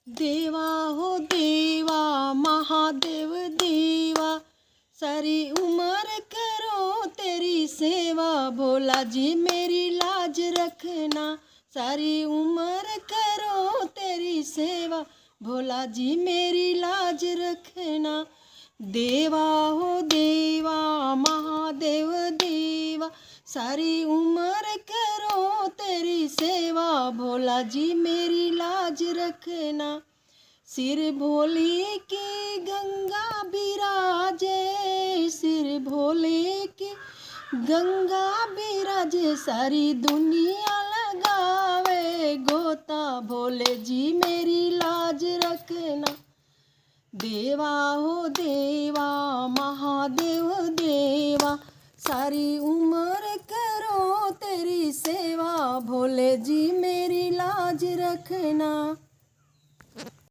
देवा हो देवा महादेव देवा, सारी उम्र करो तेरी सेवा। भोला जी मेरी लाज रखना, सारी उम्र करो तेरी सेवा। भोला जी मेरी लाज रखना। देवा हो देवा महादेव देवा, सारी उम्र करो तेरी सेवा। भोला जी मेरी लाज रखना। सिर भोले की गंगा बिराजे, सिर भोले की गंगा बिराजे, सारी दुनिया लगावे गोता। भोले जी मेरी लाज रखना। देवा हो देवा महादेव देवा, सारी उम्र करो तेरी सेवा। भोले जी मेरी लाज रखना।